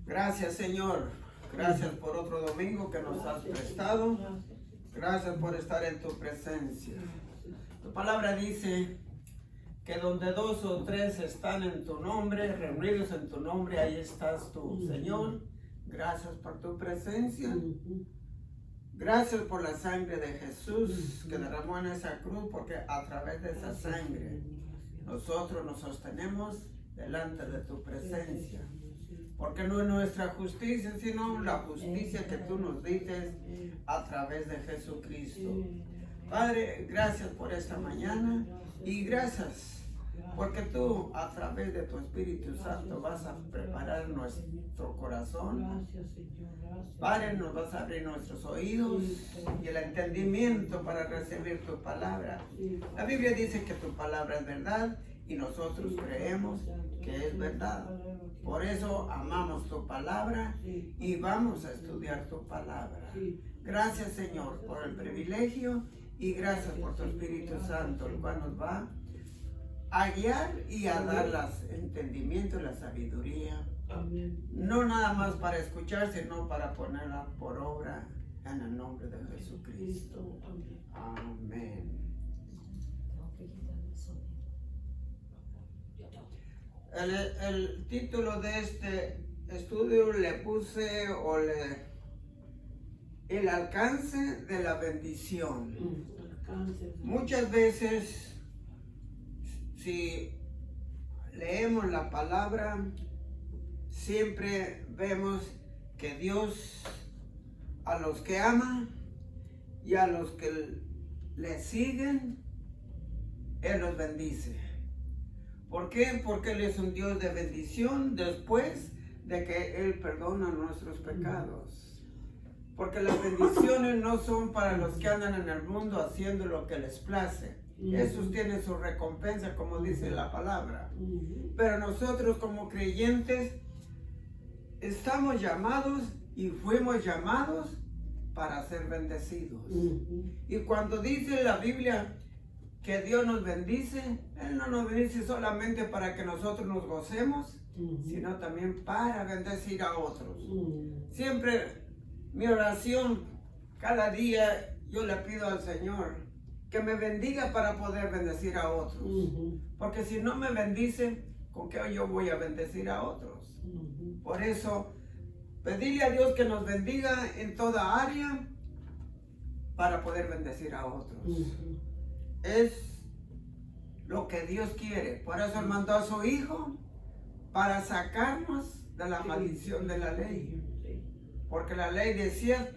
Gracias, Señor. Gracias por otro domingo que nos has prestado. Gracias por estar en tu presencia. Tu palabra dice que donde dos o tres están en tu nombre, reunidos en tu nombre, ahí estás tú, Señor. Gracias por tu presencia. Gracias por la sangre de Jesús que derramó en esa cruz, porque a través de esa sangre nosotros nos sostenemos delante de tu presencia. Porque no es nuestra justicia, sino la justicia que tú nos dices a través de Jesucristo. Padre, gracias por esta mañana y gracias porque tú a través de tu Espíritu Santo vas a preparar nuestro corazón. Padre, nos vas a abrir nuestros oídos y el entendimiento para recibir tu palabra. La Biblia dice que tu palabra es verdad y nosotros creemos que es verdad. Por eso amamos tu palabra y vamos a estudiar tu palabra. Gracias, Señor, por el privilegio y gracias por tu Espíritu Santo, el cual nos va a guiar y a dar los entendimientos y la sabiduría. No nada más para escuchar, sino para ponerla por obra en el nombre de Jesucristo. Amén. El título de este estudio le puse el alcance de la bendición. Muchas veces, si leemos la palabra, siempre vemos que Dios a los que ama y a los que le siguen, Él los bendice. ¿Por qué? Porque Él es un Dios de bendición después de que Él perdona nuestros pecados. Porque las bendiciones no son para los que andan en el mundo haciendo lo que les place. Esos tienen su recompensa, como dice la palabra. Pero nosotros como creyentes estamos llamados y fuimos llamados para ser bendecidos. Y cuando dice la Biblia que Dios nos bendice, Él no nos bendice solamente para que nosotros nos gocemos, sino también para bendecir a otros. Siempre mi oración, cada día yo le pido al Señor que me bendiga para poder bendecir a otros. Porque si no me bendice, ¿con qué yo voy a bendecir a otros? Por eso, pedirle a Dios que nos bendiga en toda área para poder bendecir a otros. Es lo que Dios quiere. Por eso Él mandó a su Hijo para sacarnos de la maldición de la ley. Porque la ley decía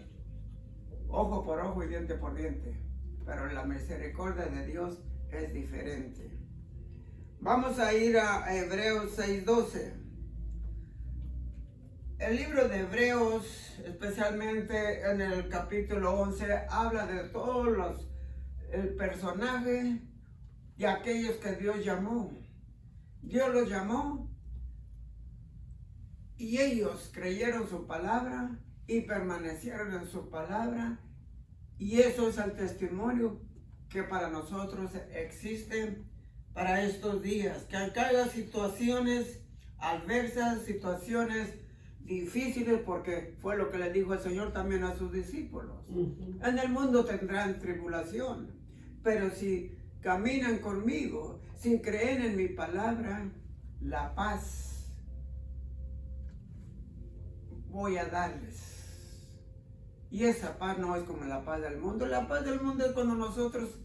ojo por ojo y diente por diente. Pero la misericordia de Dios es diferente. Vamos a ir a Hebreos 6:12. El libro de Hebreos, especialmente en el capítulo 11, habla de todos el personaje y aquellos que Dios llamó. Dios los llamó y ellos creyeron su palabra y permanecieron en su palabra, y eso es el testimonio que para nosotros existe para estos días. Que aunque haya situaciones adversas, situaciones difíciles, porque fue lo que le dijo el Señor también a sus discípulos. En el mundo tendrán tribulación, pero si caminan conmigo, si creen en mi palabra, la paz voy a darles. Y esa paz no es como la paz del mundo. La paz del mundo es cuando nosotros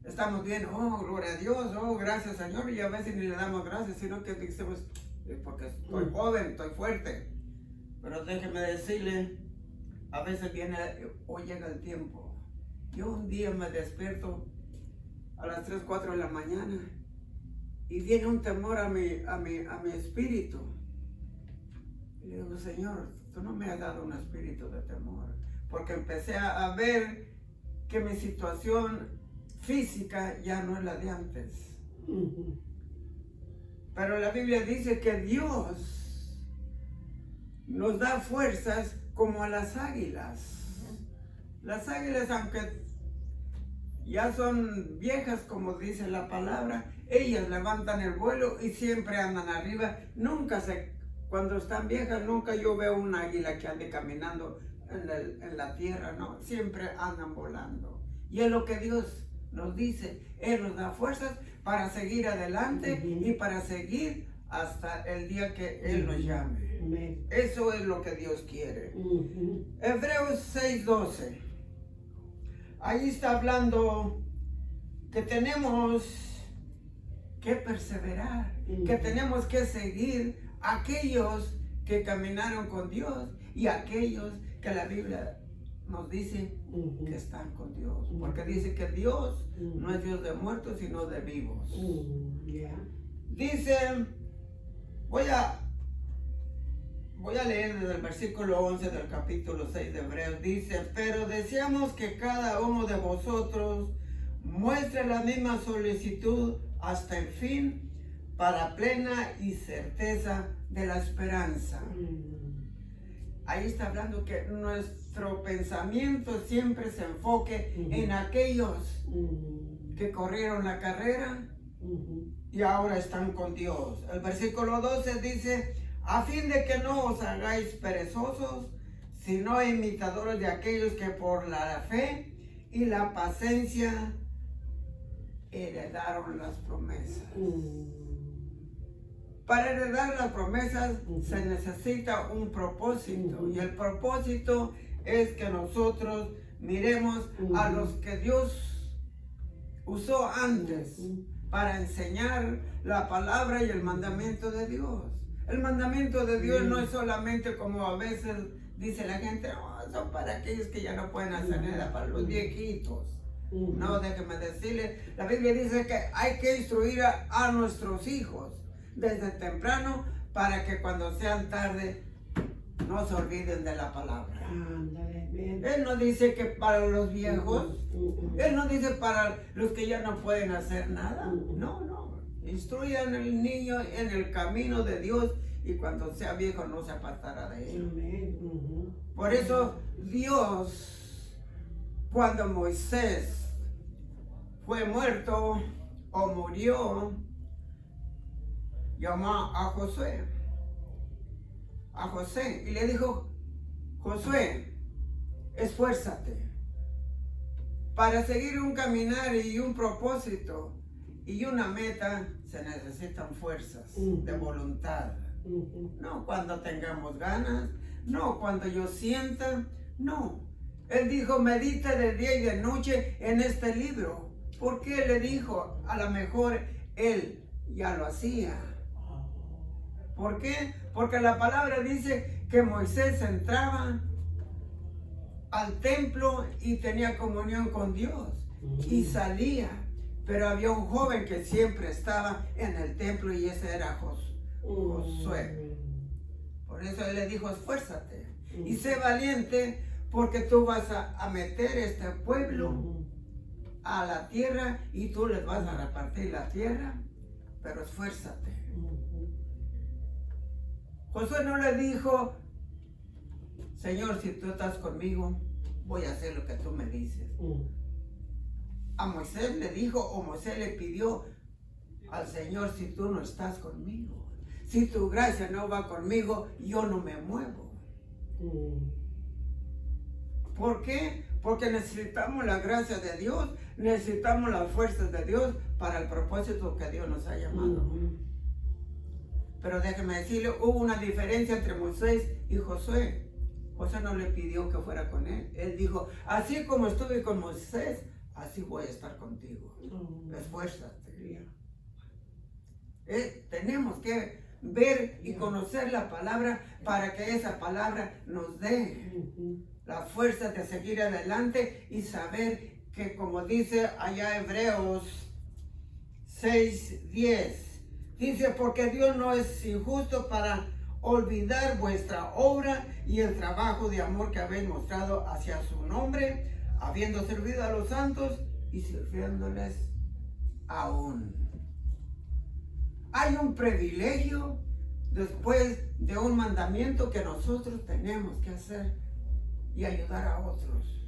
estamos bien, oh, gloria a Dios, oh, gracias Señor, y a veces ni le damos gracias, sino que decimos, porque estoy joven, estoy fuerte. Pero déjeme decirle, a veces viene o llega el tiempo. Yo un día me despierto a las 3, 4 de la mañana y viene un temor a mi espíritu. Y le digo, Señor, tú no me has dado un espíritu de temor. Porque empecé a ver que mi situación física ya no es la de antes. Pero la Biblia dice que Dios nos da fuerzas como a las águilas. Las águilas, aunque ya son viejas, como dice la palabra, ellas levantan el vuelo y siempre andan arriba, nunca cuando están viejas, nunca yo veo un águila que ande caminando en la tierra, ¿no? Siempre andan volando. Y es lo que Dios nos dice. Él nos da fuerzas para seguir adelante y para seguir hasta el día que Él nos llame. Eso es lo que Dios quiere. Hebreos 6:12. Ahí está hablando que tenemos que perseverar, que tenemos que seguir a aquellos que caminaron con Dios y aquellos que la Biblia nos dice que están con Dios, porque dice que Dios no es Dios de muertos, sino de vivos. Dice, voy a leer desde el versículo 11 del capítulo 6 de Hebreos. Dice, pero deseamos que cada uno de vosotros muestre la misma solicitud hasta el fin, para plena y certeza de la esperanza. Ahí está hablando que nuestro pensamiento siempre se enfoque en aquellos que corrieron la carrera y ahora están con Dios. El versículo 12 dice, a fin de que no os hagáis perezosos, sino imitadores de aquellos que por la fe y la paciencia heredaron las promesas. Para heredar las promesas se necesita un propósito, y el propósito es que nosotros miremos a los que Dios usó antes para enseñar la palabra y el mandamiento de Dios. El mandamiento de Dios no es solamente como a veces dice la gente, oh, son para aquellos que ya no pueden hacer nada, para los viejitos. No, déjeme decirle, la Biblia dice que hay que instruir a nuestros hijos desde temprano para que cuando sean tarde no se olviden de la palabra. Él no dice que para los viejos, Él no dice para los que ya no pueden hacer nada. No. Instruyan al niño en el camino de Dios y cuando sea viejo no se apartará de él. Por eso Dios, cuando Moisés fue muerto o murió, llamó a José y le dijo, Josué, esfuérzate para seguir un caminar y un propósito y una meta. Se necesitan fuerzas de voluntad, no cuando tengamos ganas, no cuando yo sienta, no. Él dijo, medita de día y de noche en este libro. ¿Por qué le dijo? A lo mejor él ya lo hacía. ¿Por qué? Porque la palabra dice que Moisés entraba al templo y tenía comunión con Dios y salía, pero había un joven que siempre estaba en el templo y ese era Josué. Por eso él le dijo, esfuérzate y sé valiente, porque tú vas a meter este pueblo a la tierra y tú les vas a repartir la tierra, pero esfuérzate. Josué no le dijo, Señor, si tú estás conmigo, voy a hacer lo que tú me dices. A Moisés le dijo, o Moisés le pidió al Señor, si tú no estás conmigo, si tu gracia no va conmigo, yo no me muevo. ¿Por qué? Porque necesitamos la gracia de Dios, necesitamos las fuerzas de Dios para el propósito que Dios nos ha llamado. Pero déjeme decirle, hubo una diferencia entre Moisés y Josué. Josué no le pidió que fuera con él. Él dijo, así como estuve con Moisés, así voy a estar contigo. Esfuérzate. Tenemos que ver y conocer la palabra para que esa palabra nos dé la fuerza de seguir adelante y saber que, como dice allá Hebreos 6:10, dice, porque Dios no es injusto para olvidar vuestra obra y el trabajo de amor que habéis mostrado hacia su nombre, habiendo servido a los santos y sirviéndoles aún. Hay un privilegio después de un mandamiento que nosotros tenemos que hacer y ayudar a otros.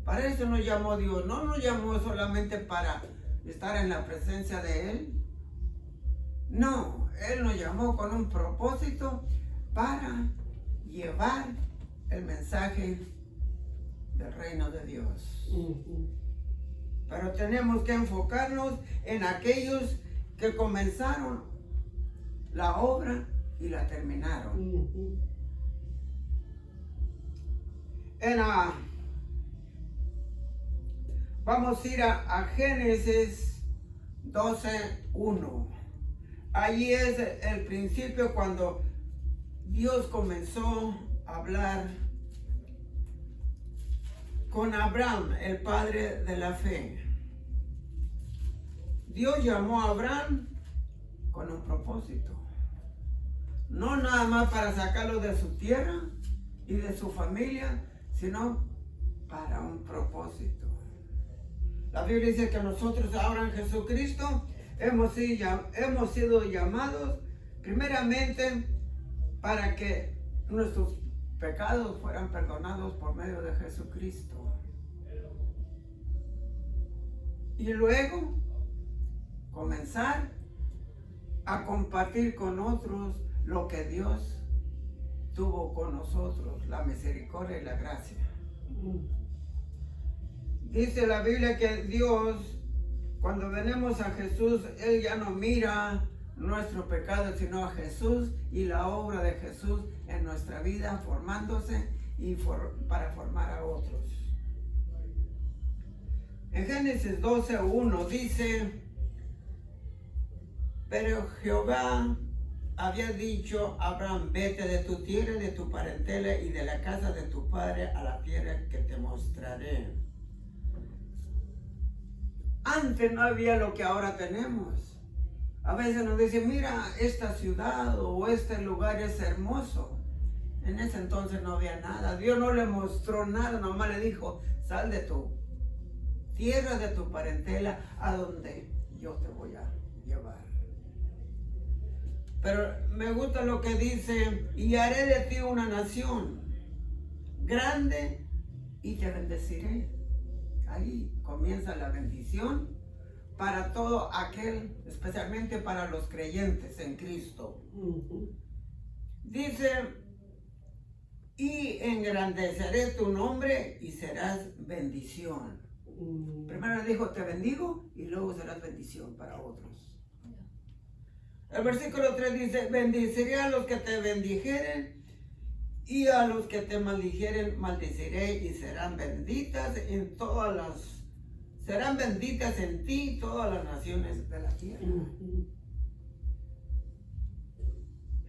Para eso nos llamó Dios, no nos llamó solamente para estar en la presencia de Él. No, Él nos llamó con un propósito para llevar el mensaje del reino de Dios. Pero tenemos que enfocarnos en aquellos que comenzaron la obra y la terminaron. Vamos a ir a Génesis 12:1. Allí es el principio cuando Dios comenzó a hablar con Abraham, el padre de la fe. Dios llamó a Abraham con un propósito. No nada más para sacarlo de su tierra y de su familia, sino para un propósito. La Biblia dice que nosotros ahora en Jesucristo hemos sido llamados primeramente para que nuestros pecados fueran perdonados por medio de Jesucristo. Y luego comenzar a compartir con otros lo que Dios tuvo con nosotros, la misericordia y la gracia. Dice la Biblia que Dios, cuando venimos a Jesús, Él ya no mira nuestro pecado, sino a Jesús y la obra de Jesús en nuestra vida, formándose y para formar a otros. En Génesis 12:1 dice: pero Jehová había dicho a Abraham: vete de tu tierra, de tu parentela y de la casa de tu padre a la tierra que te mostraré. Antes no había lo que ahora tenemos. A veces nos dicen: mira, esta ciudad o este lugar es hermoso. En ese entonces no había nada. Dios no le mostró nada, nomás le dijo: sal de tu tierra, de tu parentela, a donde yo te voy a llevar. Pero me gusta lo que dice: y haré de ti una nación grande y te bendeciré. Ahí comienza la bendición para todo aquel, especialmente para los creyentes en Cristo. Dice: y engrandeceré tu nombre y serás bendición. Primero dijo: te bendigo, y luego serás bendición para otros. El versículo 3 dice: bendeciré a los que te bendijeren, y a los que te maldijeren maldeciré, y serán benditas en ti todas las naciones de la tierra.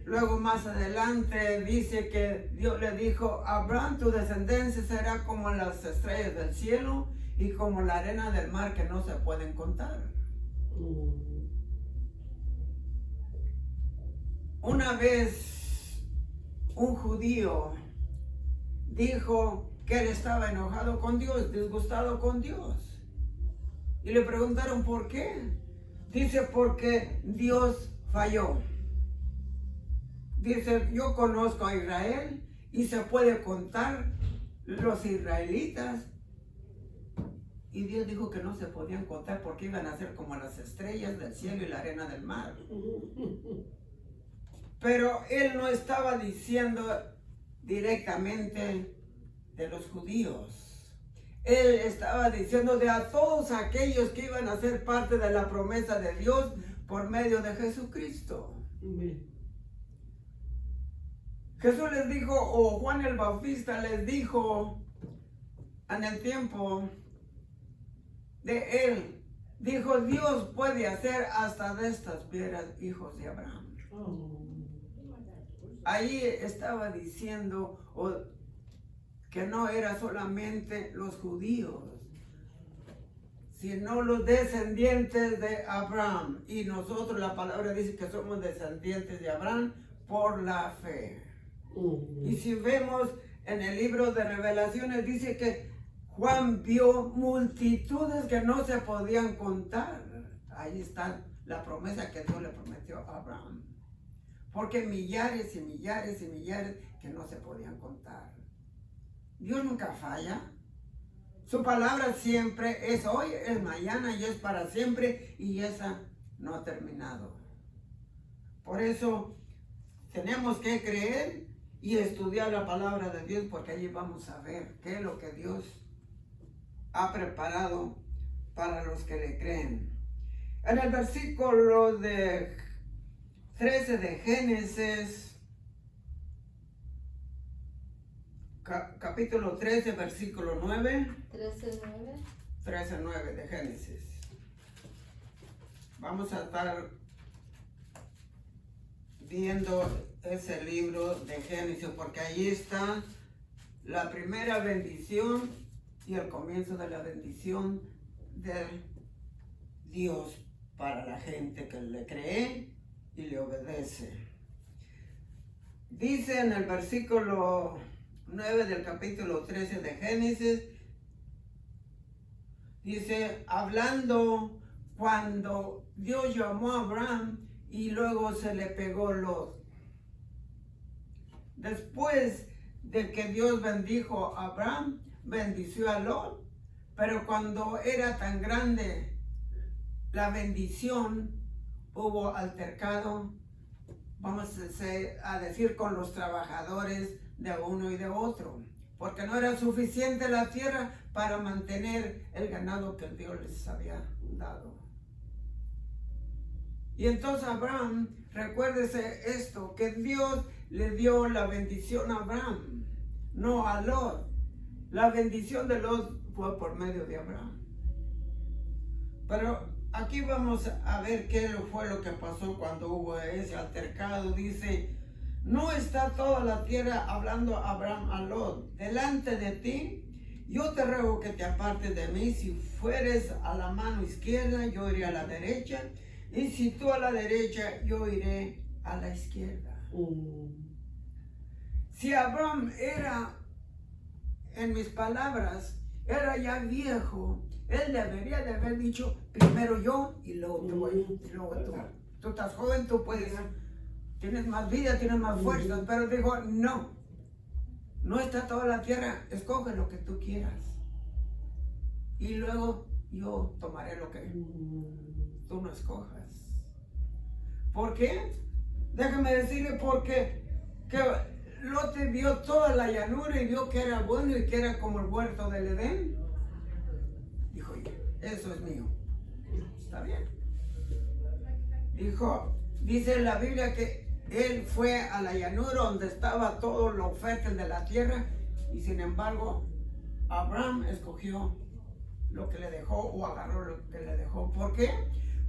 Luego más adelante dice que Dios le dijo: Abraham, tu descendencia será como las estrellas del cielo y como la arena del mar, que no se pueden contar. Una vez un judío dijo que él estaba enojado con Dios, disgustado con Dios. Y le preguntaron por qué. Dice: porque Dios falló. Dice: yo conozco a Israel y se puede contar los israelitas. Y Dios dijo que no se podían contar porque iban a ser como las estrellas del cielo y la arena del mar. Pero él no estaba diciendo directamente de los judíos. Él estaba diciendo de a todos aquellos que iban a ser parte de la promesa de Dios por medio de Jesucristo. Jesús les dijo, o Juan el Bautista les dijo en el tiempo de él, dijo: Dios puede hacer hasta de estas piedras hijos de Abraham. Ahí estaba diciendo que no era solamente los judíos, sino los descendientes de Abraham. Y nosotros, la palabra dice que somos descendientes de Abraham por la fe. Y si vemos en el libro de Revelaciones, dice que Juan vio multitudes que no se podían contar. Ahí está la promesa que Dios le prometió a Abraham. Porque millares y millares y millares que no se podían contar. Dios nunca falla. Su palabra siempre es hoy, es mañana y es para siempre, y esa no ha terminado. Por eso tenemos que creer y estudiar la palabra de Dios, porque allí vamos a ver qué es lo que Dios ha preparado para los que le creen. En el versículo 13 de Génesis, capítulo 13, versículo 9. 13:9. 13:9 de Génesis. Vamos a estar viendo ese libro de Génesis, porque allí está la primera bendición y el comienzo de la bendición de Dios para la gente que le cree y le obedece. Dice en el versículo 9 del capítulo 13 de Génesis, dice, hablando cuando Dios llamó a Abraham y luego se le pegó Lot. Después de que Dios bendijo a Abraham, bendició a Lot, pero cuando era tan grande la bendición, hubo altercado, vamos a decir, con los trabajadores de uno y de otro, porque no era suficiente la tierra para mantener el ganado que Dios les había dado. Y entonces Abraham, recuérdese esto, que Dios le dio la bendición a Abraham, no a Lot. La bendición de Lot fue por medio de Abraham. Pero aquí vamos a ver qué fue lo que pasó cuando hubo ese altercado. Dice, no está toda la tierra, hablando Abraham a Lot, delante de ti. Yo te ruego que te apartes de mí. Si fueres a la mano izquierda, yo iré a la derecha. Y si tú a la derecha, yo iré a la izquierda. Si Abraham era, en mis palabras, era ya viejo, él debería de haber dicho, primero yo y luego tú, y luego tú. Tú estás joven, tú puedes, tienes más vida, tienes más fuerzas, pero dijo, no, no está toda la tierra, escoge lo que tú quieras. Y luego yo tomaré lo que tú no escojas. ¿Por qué? Déjame decirle, porque que Lot vio toda la llanura y vio que era bueno y que era como el huerto del Edén. Dijo, eso es mío. Está bien. Dice la Biblia que él fue a la llanura donde estaba todo lo fértil de la tierra, y sin embargo Abraham escogió lo que le dejó, o agarró lo que le dejó. ¿Por qué?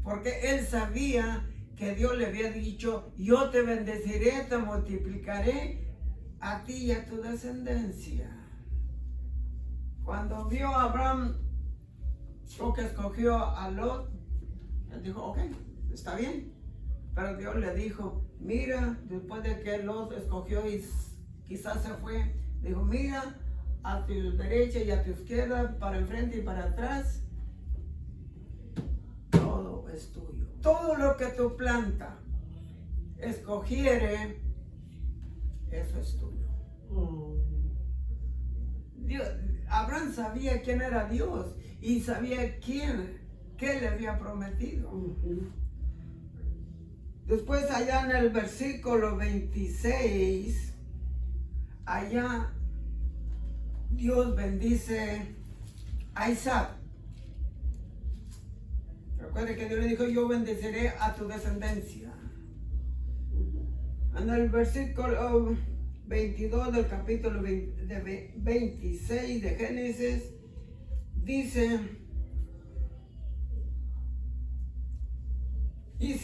Porque él sabía que Dios le había dicho, yo te bendeciré, te multiplicaré a ti y a tu descendencia. Cuando vio a Abraham lo que escogió a Lot, él dijo, ok, está bien. Pero Dios le dijo, mira, después de que Lot escogió y quizás se fue, dijo, mira a tu derecha y a tu izquierda, para enfrente y para atrás, todo es tuyo. Todo lo que tu planta escogiere, eso es tuyo. Abraham sabía quién era Dios y sabía qué le había prometido. Después allá en el versículo 26, allá Dios bendice a Isaac. Recuerde que Dios le dijo, yo bendeciré a tu descendencia. En el versículo 22 del capítulo 26 de Génesis, dice, y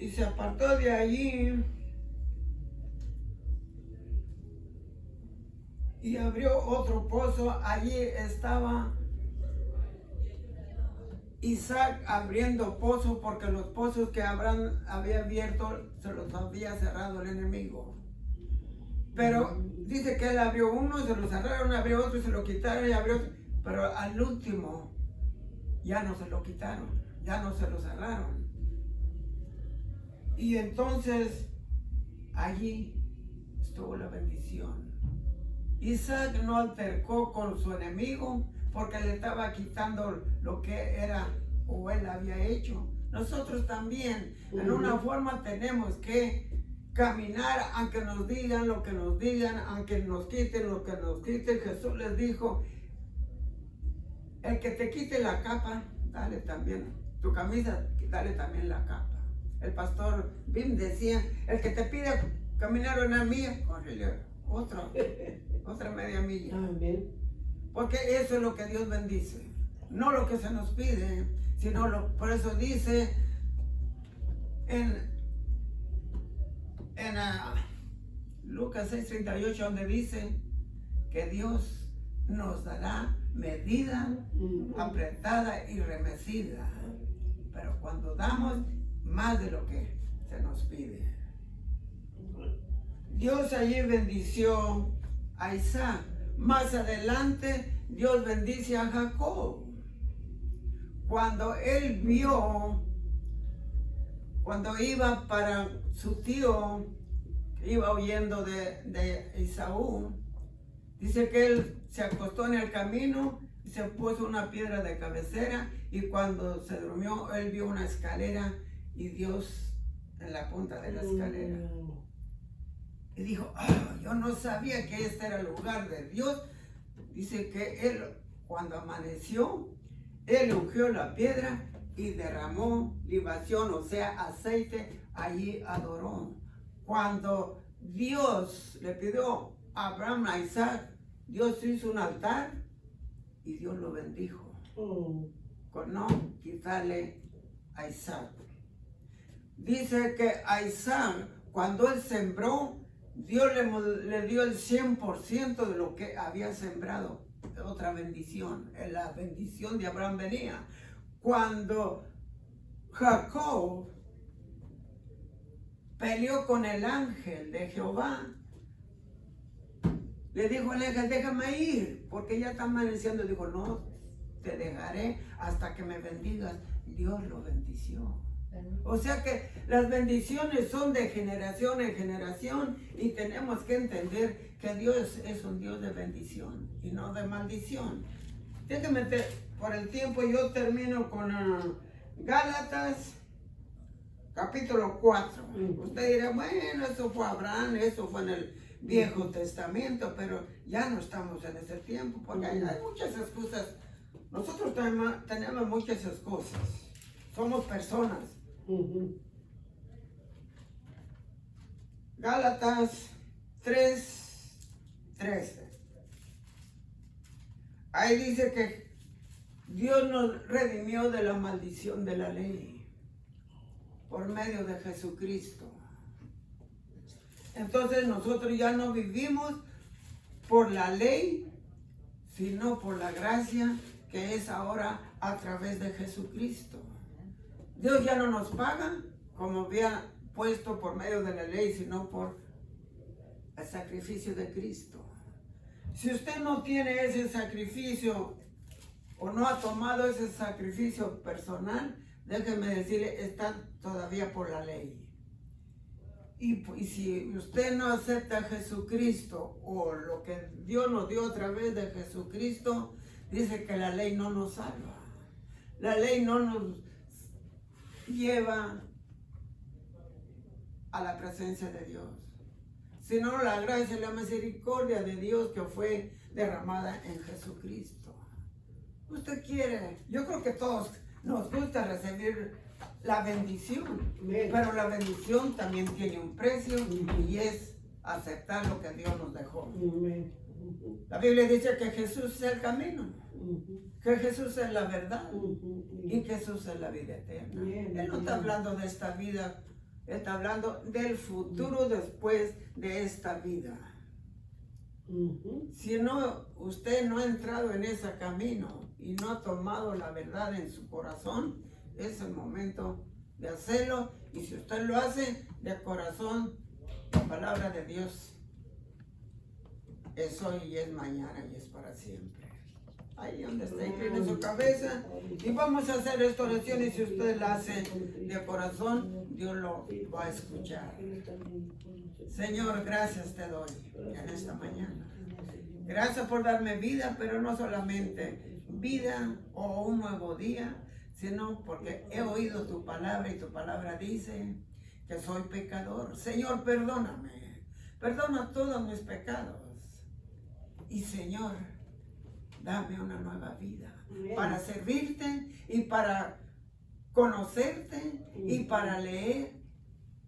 se apartó de allí y abrió otro pozo. Allí estaba Isaac abriendo pozos, porque los pozos que Abraham había abierto se los había cerrado el enemigo. Pero dice que él abrió uno, se lo cerraron, abrió otro, se lo quitaron y abrió otro. Pero al último ya no se lo quitaron, ya no se lo cerraron. Y entonces allí estuvo la bendición. Isaac no altercó con su enemigo porque le estaba quitando lo que era o él había hecho, nosotros también, en una forma tenemos que caminar, aunque nos digan lo que nos digan, aunque nos quiten lo que nos quiten. Jesús les dijo, el que te quite la capa, dale también tu camisa, dale también la capa. El pastor Bim decía, el que te pide caminar una milla, córrele otra media milla. Amén. Porque eso es lo que Dios bendice, no lo que se nos pide, sino por eso dice en Lucas 6:38, donde dice que Dios nos dará medida apretada y remecida, pero cuando damos más de lo que se nos pide. Dios allí bendició a Isaac. Más adelante Dios bendice a Jacob. Cuando él vio, cuando iba para su tío, iba huyendo de Esaú, dice que él se acostó en el camino y se puso una piedra de cabecera, y cuando se durmió él vio una escalera y Dios en la punta de la escalera. Y dijo, yo no sabía que este era el lugar de Dios. Dice que él, cuando amaneció, él ungió la piedra y derramó libación, o sea, aceite, allí adoró. Cuando Dios le pidió a Abraham, a Isaac, Dios hizo un altar y Dios lo bendijo. Con no quitarle a Isaac. Dice que a Isaac, cuando él sembró, Dios le dio el 100% de lo que había sembrado. Otra bendición, la bendición de Abraham venía. Cuando Jacob peleó con el ángel de Jehová, le dijo al ángel, déjame ir, porque ya está amaneciendo. Dijo, no te dejaré hasta que me bendigas. Dios lo bendició. O sea que las bendiciones son de generación en generación, y tenemos que entender que Dios es un Dios de bendición y no de maldición. Déjenme, por el tiempo yo termino con Gálatas capítulo 4. Usted dirá, bueno, eso fue Abraham, eso fue en el Viejo Testamento, pero ya no estamos en ese tiempo, porque hay muchas excusas. Nosotros tenemos muchas excusas. Somos personas. Gálatas 3:13. Ahí dice que Dios nos redimió de la maldición de la ley por medio de Jesucristo. Entonces nosotros ya no vivimos por la ley, sino por la gracia que es ahora a través de Jesucristo. Dios ya no nos paga como había puesto por medio de la ley, sino por el sacrificio de Cristo. Si usted no tiene ese sacrificio o no ha tomado ese sacrificio personal, déjeme decirle, está todavía por la ley. Y si usted no acepta a Jesucristo o lo que Dios nos dio a través de Jesucristo, dice que la ley no nos salva. La ley no nos lleva a la presencia de Dios, sino la gracia y la misericordia de Dios que fue derramada en Jesucristo. Usted quiere, yo creo que todos nos gusta recibir la bendición, pero la bendición también tiene un precio, y es aceptar lo que Dios nos dejó. La Biblia dice que Jesús es el camino, que Jesús es la verdad y que Jesús es la vida eterna. Él no está hablando de esta vida, está hablando del futuro después de esta vida. Si no, usted no ha entrado en ese camino y no ha tomado la verdad en su corazón, es el momento de hacerlo. Y si usted lo hace de corazón, la palabra de Dios es hoy y es mañana y es para siempre. Ahí donde está, incline su cabeza y vamos a hacer esta oración, y si usted la hace de corazón, Dios lo va a escuchar. Señor, gracias te doy en esta mañana. Gracias por darme vida, pero no solamente vida o un nuevo día, sino porque he oído tu palabra y tu palabra dice que soy pecador. Señor, perdóname, perdona todos mis pecados. Y Señor, dame una nueva vida para servirte y para conocerte y para leer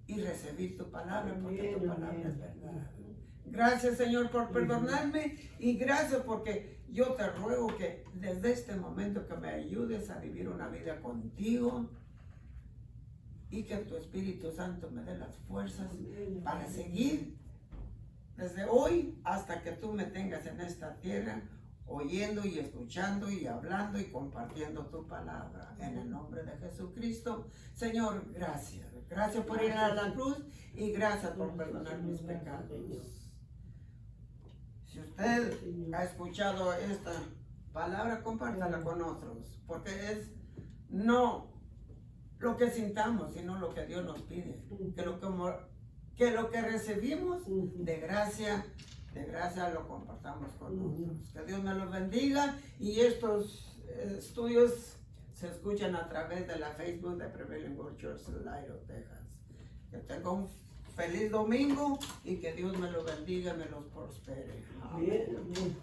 y recibir tu palabra, porque tu palabra es verdad. Gracias, Señor, por perdonarme y gracias porque yo te ruego que desde este momento que me ayudes a vivir una vida contigo y que tu Espíritu Santo me dé las fuerzas para seguir desde hoy hasta que tú me tengas en esta tierra, oyendo y escuchando y hablando y compartiendo tu palabra. En el nombre de Jesucristo, Señor, gracias. Gracias por ir a la cruz y gracias por perdonar mis pecados. Si usted ha escuchado esta palabra, compártala con otros, porque es no lo que sintamos, sino lo que Dios nos pide. Que lo que recibimos de gracia lo compartamos con nosotros. Que Dios me los bendiga y estos estudios se escuchan a través de la Facebook de Prevailing Word Church, Laredo, Texas. Que tenga un feliz domingo y que Dios me los bendiga y me los prospere. Amén.